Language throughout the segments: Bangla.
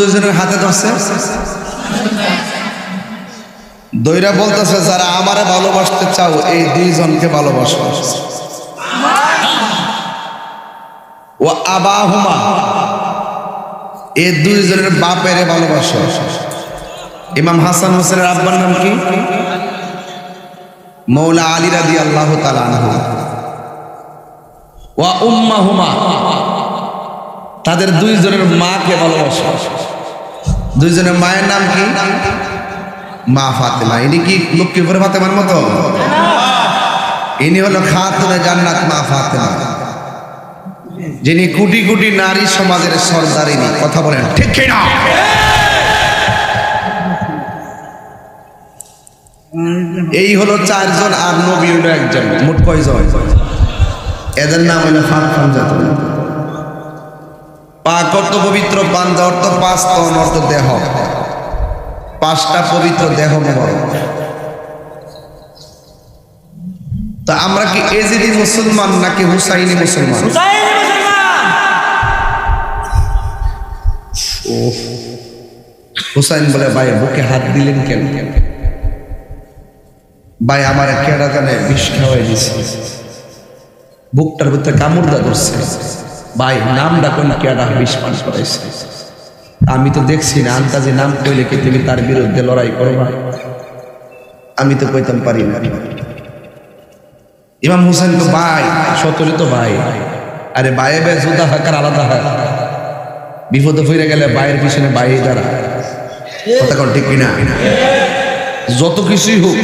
দুইজনের হাতে ধরছে, দইরা বলতেছে যারা আমারে ভালোবাসতে চাও এই দুইজনকে ভালোবাসো। ও আবাহুমা, এই দুইজনের বাপের ভালোবাসো। ইমাম হাসান হোসেনের আব্বার নাম কি? মৌলা আলী রাদিয়াল্লাহু তাআলা আনহু। ওয়া উম্মাহুমা, তাদের দুইজনের মাকে ভালোবাসো। দুইজনের মায়ের নাম কি? মা ফাতেমা। ইনি কি লক্ষ্মীপুর ফাতেমার মতো? ইনি হলো খাতুনে জান্নাত মা ফাতেমা, যিনি কোটি কোটি নারী সমাজের সরদারিনী। কথা বলেন ঠিক কি না? এই হলো চারজন, আর নবী হলো একজন। মোট কয়জন? এদের নাম হলো পাঞ্জা। পাক অর্থ পবিত্র, পাঞ্জা অর্থ পাঁচ, তন অর্থ দেহ। পাঁচটা পবিত্র দেহ মোবারক। তা আমরা কি এজিদি মুসলমান নাকি হুসাইনি মুসলমান? হুসাইন বলে ভাই বুকে হাত দিলেন কেন? ভাই আমার কেডা জানে বিষ খাওয়াই দিছে, বুকটার ভিতরে কামড়দা ধরছে। ভাই নাম ডাকুন, কেডা বিষ পান করাইছে? আমি তো দেখছি না, আন্তাজে নাম কইলে কি তুমি তার বিরুদ্ধে লড়াই করবা? আমি তো কইতাম পারি না। ইমাম হুসাইন তো ভাই, সতরে তো ভাই। আরে ভাইয়ে ভাই জুদা হাকার আলাদা হয়। বিপদে ফিরে গেলে ভাইয়ের পিছনে ভাই দাঁড়া। কথা কন ঠিক কিনা? যত কিছুই হোক,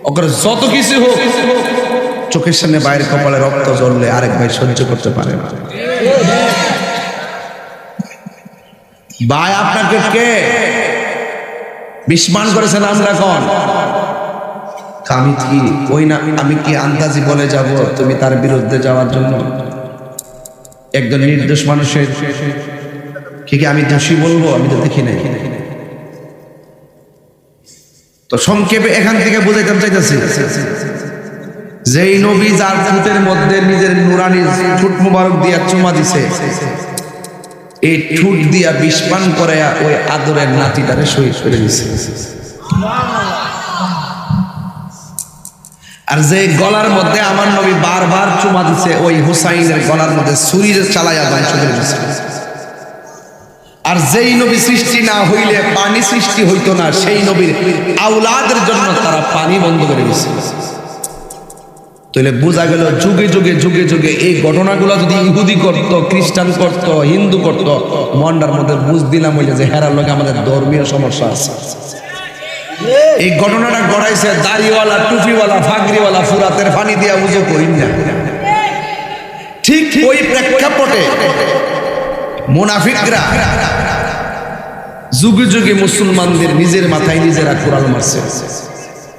ওকে যত কিছু হোক, চোখের সামনে বাইরের কপালে রক্ত জ্বললে আরেক ভাই সহ্য করতে পারে না। ভাই আপনাকে কে বিস্মান করেছে নাম রাখন? আমি কি ওই না, আমি কি আন্দাজি বলে যাব তুমি তার বিরুদ্ধে যাওয়ার জন্য? একজন নির্দোষ মানুষের কি আমি দোষী বলবো? আমি তো দেখি নাই। তো সংক্ষেপে এখান থেকে বুঝাইতে চাইতেছি, যেই নবী যার ঠোঁটের মধ্যে নিজের নুরানি ঠোঁট মুবারক দিয়া চুমা দিছে, এই ঠোঁট দিয়া বিষ পান করে ওই আদরের নাতিটারে শহীদ করে দিছে। আর যে গলার মধ্যে আমার নবী বারবার চুমা দিছে, ওই হুসাইনের গলার মধ্যে ছুরি চালাইয়া ধ্বংস করে দিছে। আর যেই নবী সৃষ্টি না হইলে পানি সৃষ্টি হইতো না, সেই নবীর আওলাদের জন্য তারা পানি বন্ধ করে দিছে। তাহলে বোঝা গেল যুগে যুগে যুগে যুগে এই ঘটনাগুলো যদি ইহুদি করত, খ্রিস্টান করত, হিন্দু করত, মন্ডার মধ্যে বুঝ দিলাম হইলে যে হেরার লোক আমাদের ধর্মীয় সমস্যা আছে। এই ঘটনাটা গড়াইছে দাড়িওয়ালা, টুপিওয়ালা, ফাগরিওয়ালা, ফুরাতের পানি দিয়া বুঝে করি না। ঠিক ওই প্রেক্ষাপটে মুনাফিকরা যুগে যুগে মুসলমানদের নিজের মাথায় নিজেরা কোরআন মারছে।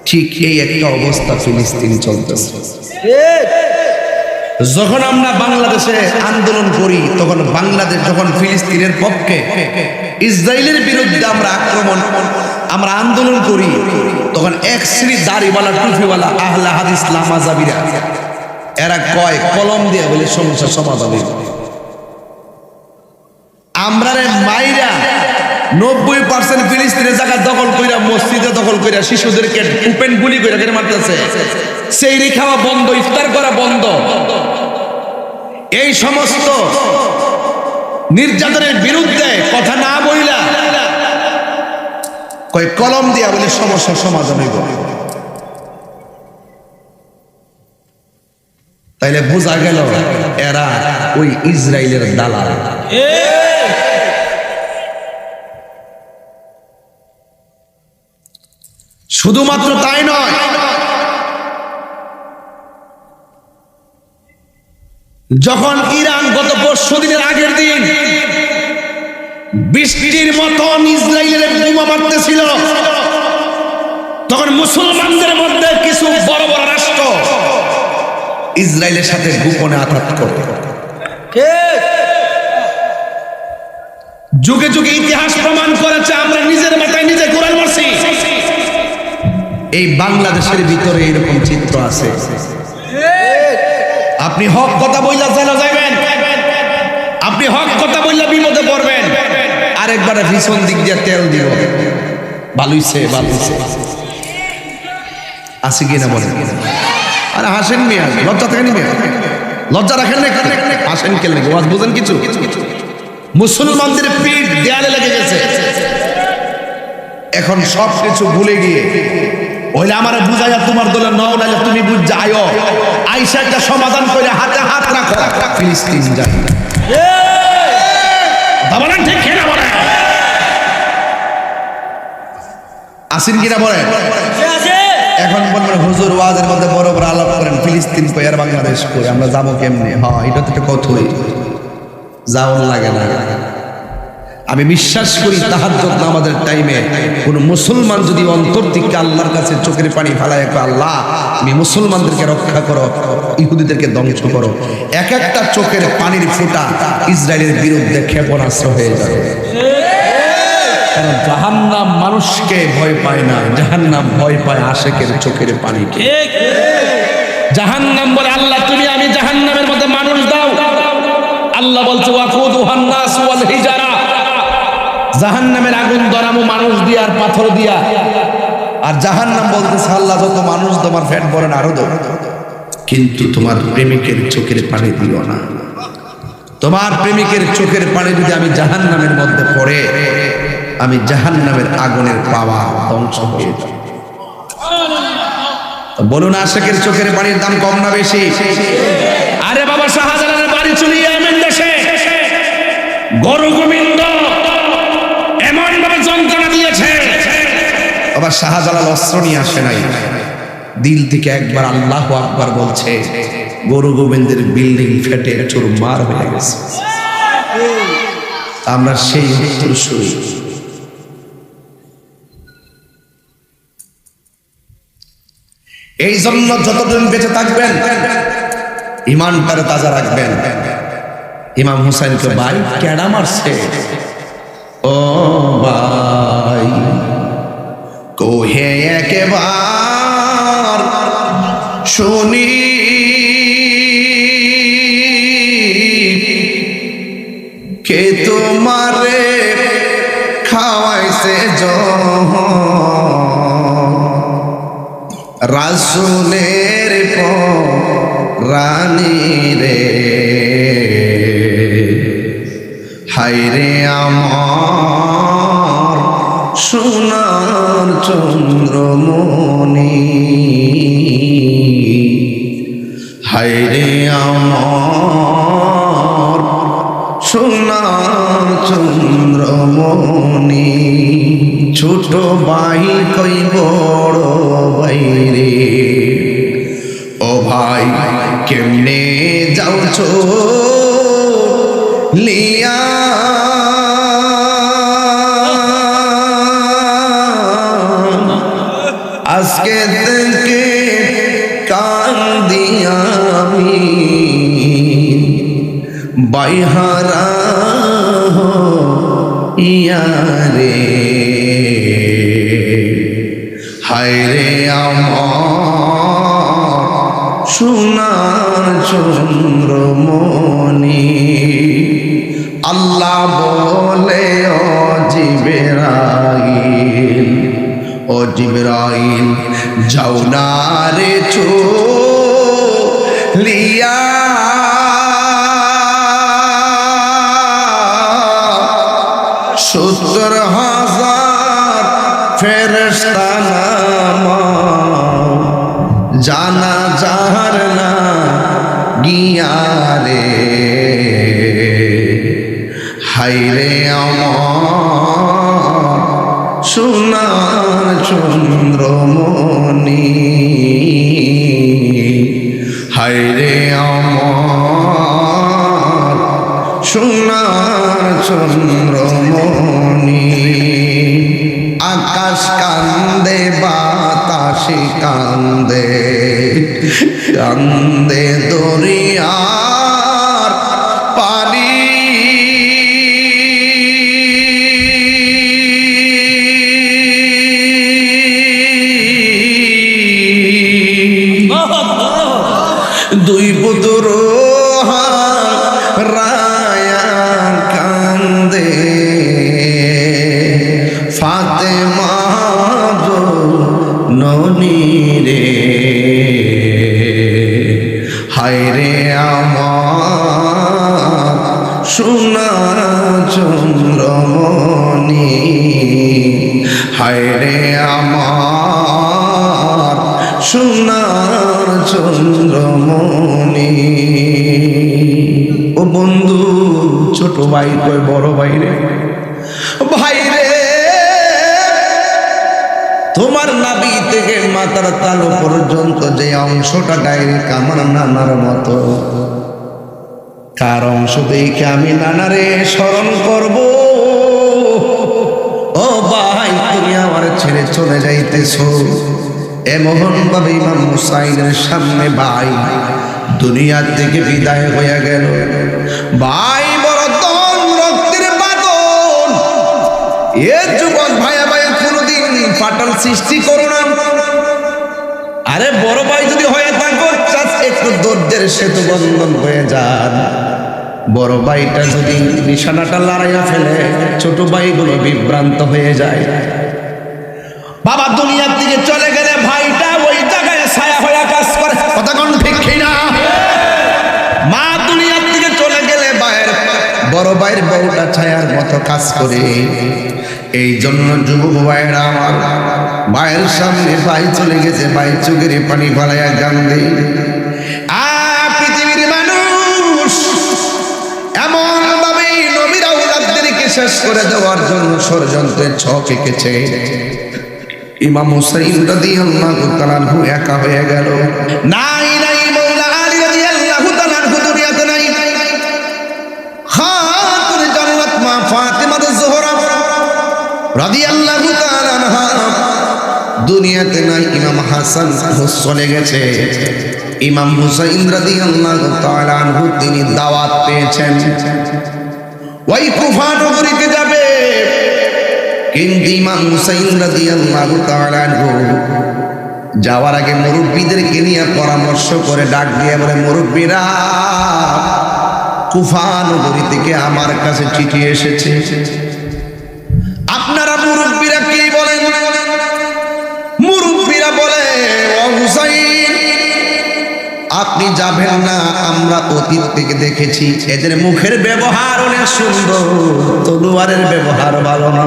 ঠিক এই একটা অবস্থা ফিলিস্তিন চলতেছে। যখন আমরা বাংলাদেশে আন্দোলন করি, তখন বাংলাদেশ যখন ফিলিস্তিনের পক্ষে, ইসরায়েলের বিরুদ্ধে আমরা আন্দোলন করি, তখন এক শ্রেণী দাড়িওয়ালা, টুপিওয়ালা, আহলে হাদিস, লামাজাবিরা এরা কয় কলম দিয়ে বলে সমস্যা সমাধান হবে। আমরা মাইরা 90% ফিলিস্তিনের জায়গা দখল কইরা, মসজিদে দখল কইরা, শিশুদেরকে ওপেন গুলি কইরা কেটে মারতেছে। সেই খাওয়া বন্ধ, ইফতার করা বন্ধ। এই সমস্ত নির্যাতনের বিরুদ্ধে কথা না বইলা কয় কলম দিয়া বলে সমস্যার সমাধান হইব। তাইলে বোঝা গেল এরা ওই ইসরায়েলের দালাল। শুধুমাত্র তাই নয়, যখন ইরান গত 5 দিনের আগের দিন বৃষ্টির মতন ইসরায়েলের বোমা মারতেছিল, তখন মুসলমানদের মধ্যে কিছু বড় বড় রাষ্ট্র ইসরায়েলের সাথে গোপনে আঘাত করে। যুগে যুগে ইতিহাস প্রমাণ করেছে আমরা নিজের মাথায় নিজে কোরআন মারছি। এই বাংলাদেশের ভিতরে এরকম চিত্র আছে। আপনি হক কথা বইলা চালা যাবেন, আপনি হক কথা বইলা বিপদে পড়বেন। আরেকবারে ভীষণ দিক দিয়ে তেল দিব, ভালোইছে ভালোইছে। আসি কিনা বলেন? আরে হাসেন মিয়া, লজ্জা থাকেন মিয়া, লজ্জা রাখেন না, হাসেন কেন? ওয়াজ বুঝেন কিছু? মুসলমানদের পিঠ দেয়ালে লেগে গেছে, এখন সব কিছু ভুলে গিয়ে ওইলে আমার বুঝাইয়া তোমার দলে নাও না, তুমি বুঝ যাও, আইসা একটা সমাধান করে হাতে হাত রাখো, ফিলিস্তিন যাই। ঠিক কিনা বলেন? আসেন কিনা বলেন? এখন বলবেন হুজুর ওয়াজের মধ্যে বড় বড় আলাপ করেন, ফিলিস্তিন কই আর বাংলাদেশ কই, আমরা যাবো কেমনে? হ্যাঁ, এটা তো একটা কথাই, যাওয়ার লাগে না। আমি বিশ্বাস করি তাহাজ্জুদ নামাজের টাইমে কোন মুসলমান যদি অন্তর থেকে আল্লাহর কাছে চোখের পানি ফেলায়, আল্লাহ তুমি মুসলমানদেরকে রক্ষা করো, ইহুদিদেরকে ধ্বংস করো, এক একটা চোখের পানির ফোঁটা ইসরায়েলের বিরুদ্ধে ক্ষেপণাস্ত্র হয়ে যাবে। কারণ জাহান্নাম মানুষকে ভয় পায় না, জাহান্নাম ভয় পায় আশেকের চোখের পানিকে। জাহান্নাম বলে আল্লাহ তুমি আমি জাহান্নামের মধ্যে মানুষ দাও। আল্লাহ বলছে ওয়াকুদুহান নাস ওয়াল হিজারা, জাহান্নামের আগুন ধরামো মানুষ দিয়া আর পাথর দিয়া। আর জাহান্নাম বলতেছে আল্লাহ যত মানুষ তোমার পেট ভরে না আরো দাও, কিন্তু তোমার প্রেমিকের চোখের পানি দিও না। তোমার প্রেমিকের চোখের পানি যদি আমি জাহান্নামের মধ্যে পড়ে, আমি জাহান্নামের আগুনের পাওয়া ধ্বংস হয়ে যাব। বলুন আশেকের চোখের পানির দাম কম না বেশি? আরে বাবা শাহজালালের বাড়ি চলে ইয়ামেন দেশে, গরু গোবিন্দ এমন ভাবে যন্ত্রণা দিয়েছে, বাবা শাহজালাল অস্ত্র নিয়ে আসে নাই, দিল থেকে একবার আল্লাহু আকবার বলছে, গরু গোবিন্দের বিল্ডিং ফেটে চুরমার হয়ে গেছে। আমরা সেই উত্তরসূরি। এই জন্য যতদিন বেঁচে থাকবেন ইমানটারে তাজা রাখবেন। ইমাম হুসাইনকে ভাই কেডা মারছে? ও ভাই কোহে একবার শুনি, কে তোমারে খাওয়াইছে রাসূলের রানী রে, হায়রে আমার সোনার চন্দ্রমণি, হায়রে আমার সোনার চন্দ্রমণি। ছোট ভাই কই বড় ভাই রে, ও ভাই কেমনে যাওছো লিয়া, আজকে থেকে কান্দি আমি বাইহারা ইয়ারে, হায়রে আমার সোনার চন্দ্রমণি। আল্লাহ বলে ও জিবরাইল, ও জিবরাইল যাও না রে চলিয়া, 70,000 ফেরেশতা নামাও, জানাজার না গিয়া রে, হায়রে আমার সোনার চন্দ্রমণি, হায়রে আমার সোনার চন্দ্রমণি। আকাশ কান্দে বাতাসে কান্দে, কান্দে দরিয়ার পানি, দুই পুত্র রায়া কান্দে, ফাতেমা ননি রে, হায় রে আমার সোনা চন্দ্রমণি, হায় রে আমার সোনার চন্দ্রমণি। ও বন্ধু, ছোট ভাই কয় বড় ভাই রে, ভাই রে তোমার নাভি থেকে মাথার তালু পর্যন্ত যে অংশটা ডাইরেক্ট আমার নানার মতো, কার অংশ দেখে আমি নানারে স্মরণ করব? ও ভাই, তুমি আমার ছেড়ে চলে যাইতেছো। এমন ভাবে ইমাম হুসাইনের সামনে ভাই দুনিয়া থেকে বিদায় হয়ে গেল। ভাই বড় তন রক্তের বাদন, এ যুবক ভাইয়া ভাই কোনদিন ফাটাল সৃষ্টি করো না। আরে বড় ভাই যদি হয়ে থাকো, একটু ধৈর্যের সেতু বন্ধন হয়ে যান। বড় ভাইটা যদি নিশানাটা লড়াইয়া ফেলে, ছোট ভাইগুলো বিভ্রান্ত হয়ে যায়। বাবা দুনিয়ার দিকে চলে গেলে ভাইটা ওই জায়গায় ছায়া হয়ে কাজ করে, কথা কোন ঠিক কিনা? মা দুনিয়ার দিকে চলে গেলে বড় ভাইয়ের বউটা ছায়ার মতো কাজ করে। এই জন্য যুবক ভাইয়েরা আমার, ভাইয়ের সামনে ভাই চলে গেছে, ভাই চোখের পানি ফালাইয়া কান্দে। পৃথিবীর মানুষ এমন ভাবে নবীর আওলাদদেরকে শেষ করে দেওয়ার জন্য ষড়যন্ত্রের ছক এঁকেছে। ইমাম হুসাইন রাদিয়াল্লাহু তাআলা আনহু একা হয়ে গেল। নাই নাই মাওলা আলী রাদিয়াল্লাহু তাআলা আনহু দুনিয়াতে নাই। খাতুন জান্নাত মা ফাতেমা জোহরা রাদিয়াল্লাহু তাআলা আনহা দুনিয়াতে নাই। ইমাম হাসান চলে গেছে। ইমাম হুসাইন রাদিয়াল্লাহু তাআলা আনহু তিনি দাওয়াত পেয়েছেন, ওই কুফা নগরীতে যাবে। কিন্তু ইমাম হুসাইন রাদিয়াল্লাহু তাআলা আনহু যাওয়ার আগে মুরব্বীদেরকে নিয়ে পরামর্শ করে ডাক দিয়ে বলে, মুরব্বীরা, কুফা নগরী থেকে আমার কাছে চিঠি এসেছে। আপনারা মুরব্বীরা কি বলেন? মুরব্বীরা বলে, ও হুসাইন, আপনি যাবেন না। আমরা অতীত থেকে দেখেছি এদের মুখের ব্যবহার অনেক সুন্দর, তলোয়ারের ব্যবহার ভালো না।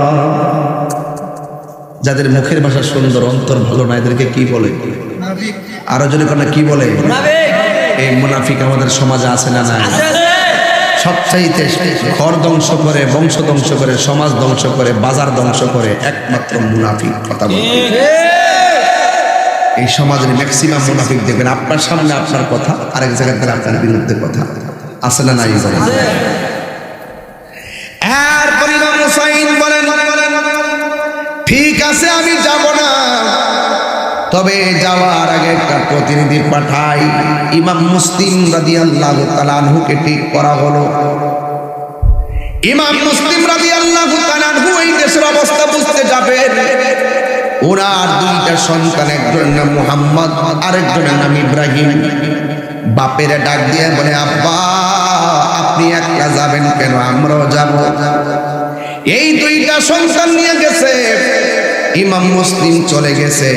যাদের মুখের ভাষা সুন্দর, অন্তর ভালো না, এদেরকে কি বলে? আরো জনে কোন কি বলে? এই মুনাফিক আমাদের সমাজে আছে না? না, সবচাইতে ঘর ধ্বংস করে, বংশ ধ্বংস করে, সমাজ ধ্বংস করে, বাজার ধ্বংস করে একমাত্র মুনাফিক। কথা বলে এই সমাজের ম্যাক্সিমাম মুনাফিক দেখবেন আপনার সামনে আপনার কথা, আরেক জায়গায় তারা আপনার বিরুদ্ধে কথা। আছে না নাই? এরপর ইমাম হুসাইন বলেন, ঠিক আছে আমি যাব না, তবে যাওয়ার আগে একটা প্রতিনিধি পাঠাই। ইমাম মুসলিম রাদিয়াল্লাহু তাআলা আনহুকে ঠিক করা হলো। ইমাম মুসলিম রাদিয়াল্লাহু তাআলা আনহু এই দেশের অবস্থা বুঝতে যাবেন। ওনার দুইটা সন্তান, একজনের নাম মুহাম্মদ, আরেকজনের নাম ইব্রাহিম। বাপের ডাক দিয়ে বলে, আব্বা আপনি একলা যাবেন কেন? আমরাও যাব। এই দুইটা সন্তান নিয়ে গেছে। ইমাম মুসলিম চলে গেছে।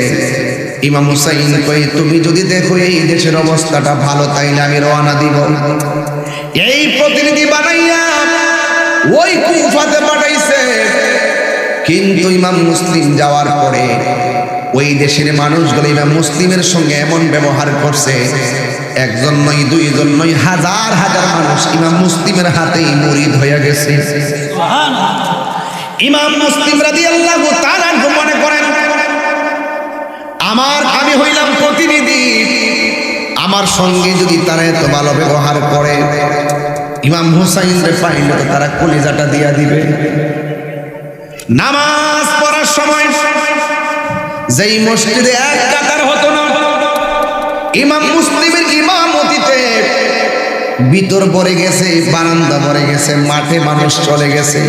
ইমাম হুসাইন কই, তুমি যদি দেখো এই দেশের অবস্থাটা ভালো, তাইলে আমি রওনা দিব। এই প্রতিনিধি বানাইয়া ওই কুফাতে পাঠাইছে। কিন্তু ইমাম মুসলিম যাওয়ার পরে ওই দেশের মানুষগুলো ইমাম মুসলিমের সঙ্গে এমন ব্যবহার করছে, একজন নয়, দুইজন নয়, হাজার হাজার মানুষ ইমাম মুসলিমের হাতেই মুরিদ হয়ে গেছে। ইমাম মুসলিম রাদিয়াল্লাহু তাআলা মনে করেন, আমি হইলাম প্রতিনিধি, আমার সঙ্গে যদি তারা এত ভালো ব্যবহার করে, ইমাম হুসাইনরে পাইলে তো তারা কলিজাটা দিয়া দিবে। নামাজ পড়ার সময় যেই মসজিদে এক কাতার হতো না, ইমাম মুসলিমের ইমামতিতে ভিতর ভরে গেছে, বারান্দা ভরে গেছে, মাঠে মানুষ চলে গেছে।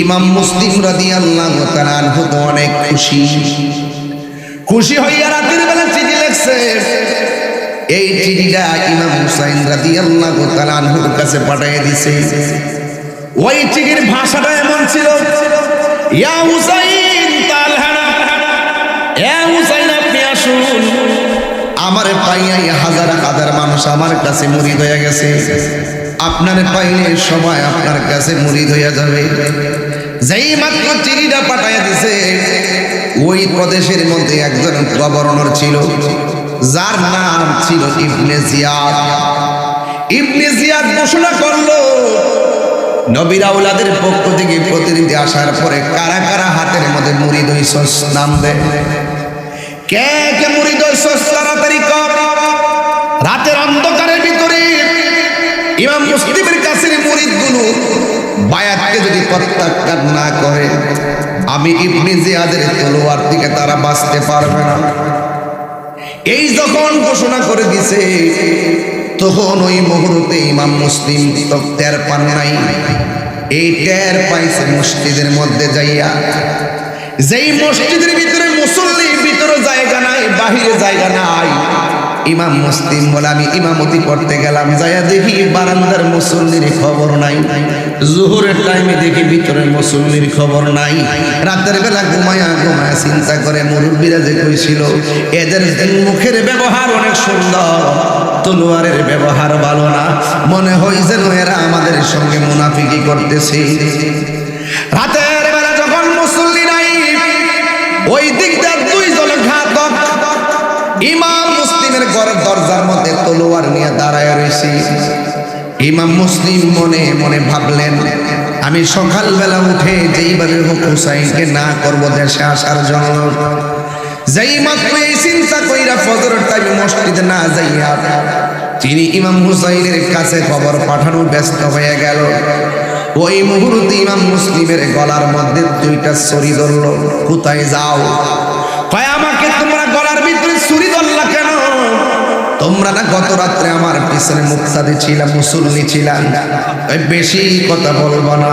ইমাম মুসলিম রাদিয়াল্লাহু তাআলা আনহু তো অনেক খুশি হইয়া রাতের বেলা চিঠি লিখছে। এই চিঠিটা ইমাম হুসাইন রাদিয়াল্লাহু তাআলা আনহুর কাছে পাঠিয়ে দিয়েছে। ওই চিঠির ভাষাটা এমন ছিল, ইয়া হুসাইন তালহানা, ইয়া হুসাইন আপনি আসুন। আমার পাইয়া হাজার হাজার মানুষ আমার কাছে মুরিদ হয়ে গেছে, আপনার পাইলে সবাই আপনার কাছে মুরিদ হইয়া যাবে। যেই মাত্র চিঠিটা পাঠাইয়া দিছে, ওই প্রদেশের মধ্যে একজন গভর্নর ছিল, যার নাম ছিল ইবনে জিয়াদ। ইবনে জিয়াদ ঘোষণা করলো, নবীর আওলাদের পক্ষ থেকে প্রতিনিধি আসার পরে কারা কারা হাতের মধ্যে মুরিদ হইছস নাম দে। কে কে মুরিদ হইছস তাড়াতাড়ি কর। রাতের অন্ধকারের ভিতরে ইমাম মুসলিমের কাছে মুরিদগুলো বায়াতকে যদি প্রত্যাখ্যান না করে, আমি ইবনে জিয়াদের তলোয়ার থেকে তারা বাঁচতে পারবে না। এই যখন ঘোষণা করে দিছে, তখন ওই মুহূর্তে ইমাম মুসলিম তো টের পান নাই। এই টের পাইছে মসজিদের মধ্যে যাইয়া, যেই মসজিদের ভিতরে মুসল্লির ভিতরে জায়গা নাই, বাহিরে জায়গা নাই। ইমাম মুসলিম বলে, আমি ইমামতি করতে গেলাম, যাইয়া দেখি বারান্দার মুসল্লির খবর নাই। জোহরের টাইমে দেখি ভিতরের মুসল্লির খবর নাই। রাতের বেলা ঘুমায়া ঘুমায়া চিন্তা করে, মুরব্বীরা যে কইছিল এদের মুখের ব্যবহার অনেক সুন্দর, তলোয়ারের ব্যবহার ভালো না, মনে হয় যেন এরা আমাদের সঙ্গে মুনাফিকি করতেছে। রাতের বেলা যখন মুসল্লি নাই, ওই দিকটা দুইজন ঘাতক ইমাম মুসলিমের ঘরের দরজার মধ্যে তলোয়ার নিয়ে দাঁড়ায় রয়েছে। ইমাম মুসলিম মনে মনে ভাবলেন, আমি সকালবেলা উঠে যেইভাবে হোক হুসাইনকে না করবো দেশে আসার জন্য, যেই মাত্র এই চিন্তা কইরা ফজরের টাইমে মসজিদে না যাইয়া তিনি ইমাম হুসাইনের কাছে খবর পাঠানো ব্যস্ত হয়ে গেল। ওই মুহূর্তে ইমাম মুসলিমের গলার মধ্যে দুইটা ছুরি ধরল। কোথায় যাও? কয়, আমাকে তোমরা গলার ভিতরে ছুরি ধরলা কেন? তোমরা না গত রাত্রে আমার পিছনে মুক্তাদি ছিলাম, মুসল্লি ছিলাম। বেশি কথা বলবো না,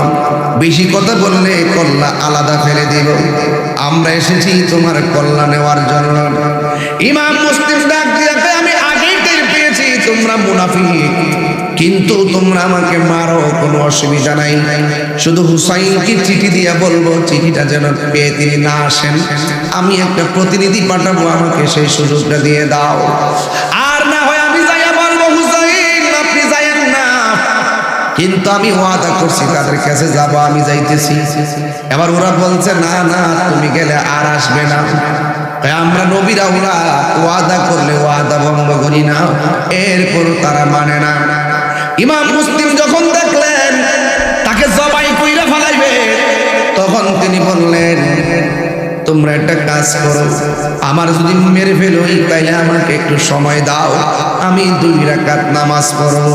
বেশি কথা বললে কল্লা আলাদা ফেলে দিব। আমরা এসেছি তোমার কল্লা নেওয়ার জন্য। ইমাম মুসলিম ডাক দিয়ে, আমি আগেই টের পেয়েছি তোমরা মুনাফিক, কিন্তু তোমরা আমাকে মারো, কোনো অসুবিধা নাই। শুধু হুসাইনকে চিঠি দিয়া বলবো, চিঠিটা যেন পেয়ে তিনি না আসেন, আমি একটা প্রতিনিধি পাঠাবো, আমাকে সেই সুযোগটা দিয়ে দাও। আর না হয় আমি যাইয়া বলবো, হুসাইন আপনি যাইয়েন না, কিন্তু আমি ওয়াদা করছি তাদের কাছে যাব, আমি যাইতেছি। এবার ওরা বলছে, না না তুমি গেলে আর আসবে না। আমরা নবীরা ওরা ওয়াদা করলে ওয়াদা ভঙ্গ করি না, এরপর তারা মানে না। ইমাম মুসলিম যখন দেখলেন তাকে জবাই কইরা ফেলাইবে, তখন তিনি বললেন, তোমরা একটা কাজ করো, আমার যদি মেরে ফেলোই তাইলে আমাকে একটু সময় দাও, আমি 2 রাকাত নামাজ পড়ব।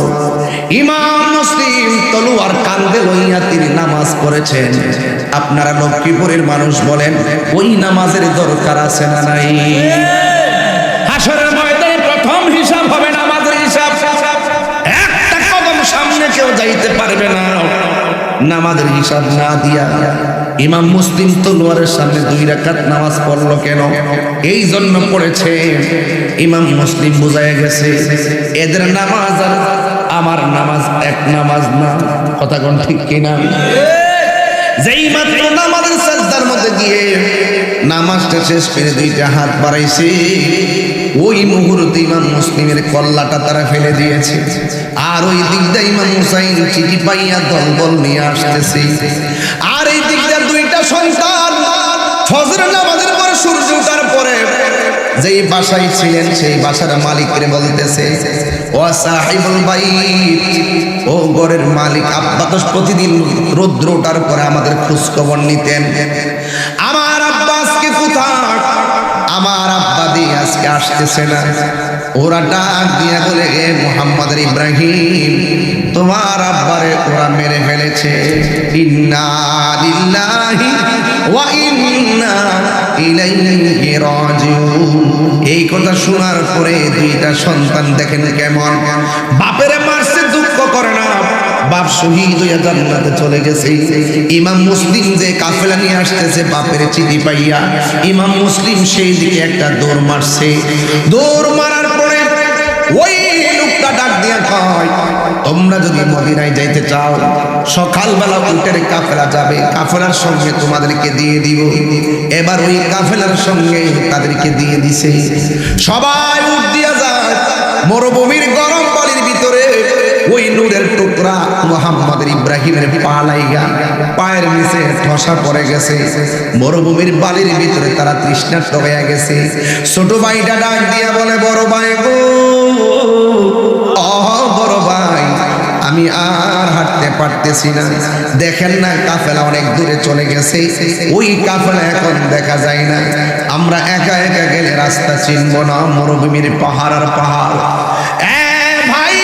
ইমাম মুসলিম তলোয়ার কাঁধে লইয়া তিনি নামাজ পড়েছেন। আপনারা লক্ষ্মীপুরের মানুষ বলেন, ওই নামাজের দরকার আছে না নাই? হাসরের ময়দানে প্রথম হিসাব হবে নামাজের হিসাব। একটা কদম সামনে কেউ যাইতে পারবে না নামাজের হিসাব না দিয়া। ইমাম মুসলিম তলোয়ারের সামনে 2 রাকাত নামাজ পড়লো কেন? এই জন্য পড়েছে, ইমাম মুসলিম বুঝায় গেছে এদের নামাজ আর আমার নামাজ এক নামাজ না। কথা কোন ঠিক কিনা? যেই মাত্র নামাজের সাজদার মধ্যে গিয়ে নামাজটা শেষ করে 2টা হাত বাড়াইছে, ওই মুহূর্তে ইমাম মুসলিমের কল্লাটা তারা ফেলে দিয়েছে। আর ওই দিকটা ইমাম হুসাইন চিঠি পাইয়া দলবল নিয়ে আসতেছে। আর এই দিকটা 2টা সন্তান ফজরের নামাজের পরে সূর্য ওঠার পরে যেই বাসায় ছিলেন সেই বাসার মালিকরে বলতেছে, ও সাহিবুল বাইত, ও ঘরের মালিক, আব্বা তো প্রতিদিন রৌদ্র ওঠার পরে আমাদের খোঁজ খবর নিতেন, আমার আব্বা আজকে কোথায়? আমার আব্বা দিয়ে আজকে আসতেছে না। ওরা ডাক দিয়া বলে, এ মুহাম্মদের ইব্রাহিম, তোমার আব্বারে ওরা মেরে ফেলেছে। ইন্না লিল্লাহি ওয়া ইন্না ইলাইহি রাজিউন। এই কথা শোনার পরে 2টা সন্তান দেখেন কেমন, বাপেরে মারছে দুঃখ করে না, বাপ শহীদ হইয়া জান্নাতে চলে গেছে। ইমাম মুসলিম যে কাফেলা নিয়ে আসতেছে বাপের চিঠি পাইয়া, ইমাম মুসলিম সেই দিকে একটা দৌড় মারছে। দৌড় মারার পরে ওই লোকটা ডাক দিয়া কয়, তোমরা যদি মদিনায় যাইতে চাও সকালবেলা উটের কাফেলা যাবে, কাফেলার সঙ্গে তোমাদেরকে দিয়ে দিব। এবার ওই কাফেলার সঙ্গে তাদেরকে দিয়ে দিছে। সবাই উট দিয়া যায় মরুভূমির গরম বালির ভিতরে। ওই নূরের টুকরা মুহাম্মদ ইব্রাহিমের পা লাইগা পায়ের নিচে ঠসা পড়ে গেছে। মরুভূমির বালির ভিতরে তারা তৃষ্ণার্ত হয়ে গেছে। ছোট ভাইটা ডাক দিয়া বলে, বড় ভাই গো, বড় ভাই, আমি আর হাঁটতে পারতেছি না। দেখেন না কাফেলা অনেক দূরে চলে গেছে, ওই কাফেলা এখন দেখা যায় না। আমরা একা একা গেলে রাস্তা চিনব না, মরুভূমির পাহাড় আর পাহাড়। ভাই,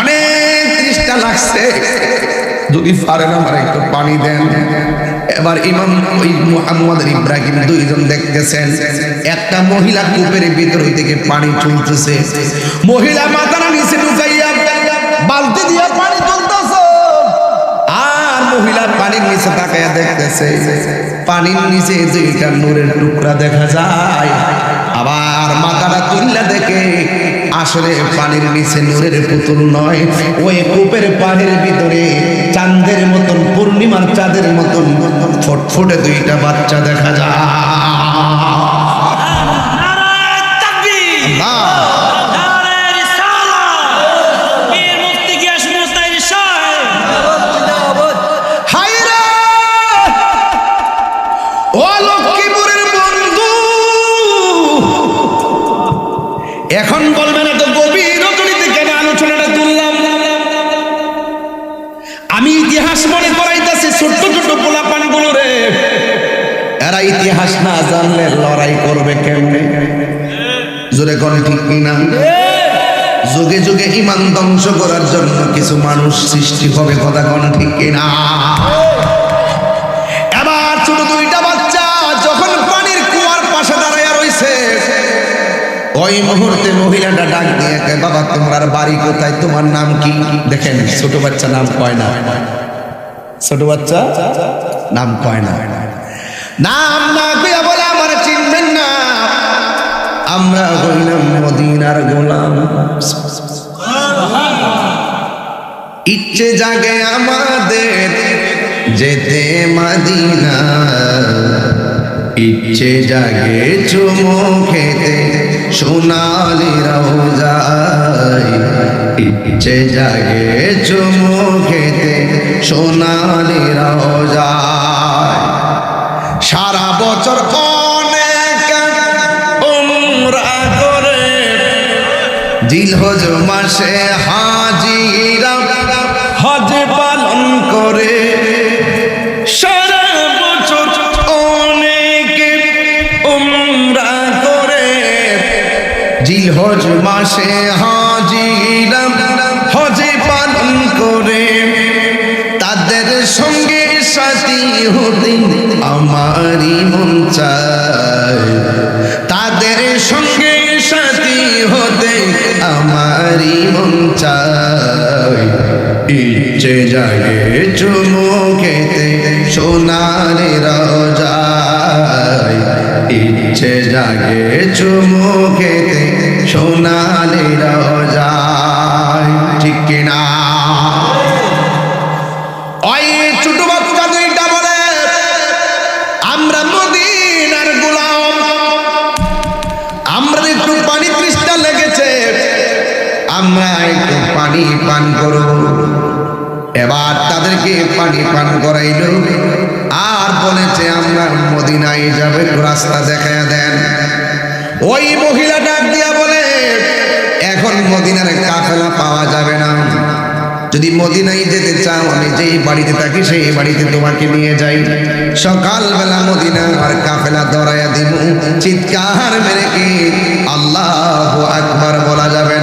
অনেক তৃষ্ণা লাগছে, যদি পারেন আমার একটু পানি দেন। এবার ইমাম ওই মুহাম্মদ ইব্রাহিম দুইজন দেখতেছেন একটা মহিলা কূপের ভিতর থেকে পানি তুলতেছে। মহিলা মাথার নিচে ঢুকাইয়া বালতি দিয়ে পানি তুলতেছে, আর মহিলা পানির নিচে তাকাইয়া দেখতেছে পানির নিচে দুইটা নূরের টুকরা দেখা যায়। আবার মাথাটা তুললা দেখে আসলে পানির নিচে নূরের পুতুল নয়, ওই কূপের পানির ভিতরে চাঁদের মতন, পূর্ণিমার চাঁদের মতন ফুটফুটে দুইটা বাচ্চা দেখা যায়। এখন বলবেন এত গভীর রজনীতে কেন আলোচনাটা তুললাম? আমি ইতিহাস মনে করাইতেছি ছোট্ট ছোট্ট পোলাপানগুলো রে, এরা ইতিহাস না জানলে লড়াই করবে কেমনে? জোরে কোন ঠিক কিনা? যুগে যুগে ঈমান ধ্বংস করার জন্য কিছু মানুষ সৃষ্টি হবে, কথা কোন ঠিক কিনা? এবার ছোট দুইটা বাচ্চা যখন পানির কুয়ার পাশে দাঁড়াইয়া রইছে, ওই মুহূর্তে মহিলাটা ডাক দিয়ে, বাবা তোমার বাড়ি কোথায়, তোমার নাম কি? দেখেন ছোট বাচ্চা নাম কয় না, ছোট বাচ্চা নাম কয় না। নাম না কইয়া বলে আমার চিনবেন না, আমরা হইলাম মদিনার গোলাম। ইচ্ছে জাগে আমাদের যেতে মদিনা, ইচ্ছে জাগে চুমু খেতে সোনালি রওজায়, ইচ্ছে জাগে চুমু খেতে সোনালি রওজায়। সারা বছর অনেক উমরা করে জিলহজ মাসে হাজিরা হজ পালন করে। সারা বছর অনেকে উমরা করে জিলহজ মাসে হাজিরা হজ পালন করে। তাদের সঙ্গে সাথী হতে আমারই মন চায়, তাদের সঙ্গে সাথী হতে আমারই মন চায়। ইচ্ছে জাগে চুমু খেতে সোনালি রওজায়, ইচ্ছে জাগে চুমু খেতে সোনালি রওজায়। ঠিক কিনা? ওই ছোট বাচ্চা দুইটা বলে, আমরা মদিনার গোলাম, আমরা একটু পানি তৃষ্ণা লেগেছে, আমরা একটু পানি পান করব। এবার তাদেরকে পানি পান করাইল, আর বলেছে আমরা মদিনায় যাবে, রাস্তা দেখায়া দেন। ওই মহিলা ডাক দিয়া বলে, এখন মদিনার কাফেলা পাওয়া যাবে না, যদি মদিনায় যেতে চাও আমি যেই বাড়িতে থাকি সেই বাড়িতে তোমাকে নিয়ে যাই। সকালবেলা মদিনা আর কাফেলা দৌড়াইয়া দিব, চিৎকার মেরে কি আল্লাহু আকবার বলা যাবে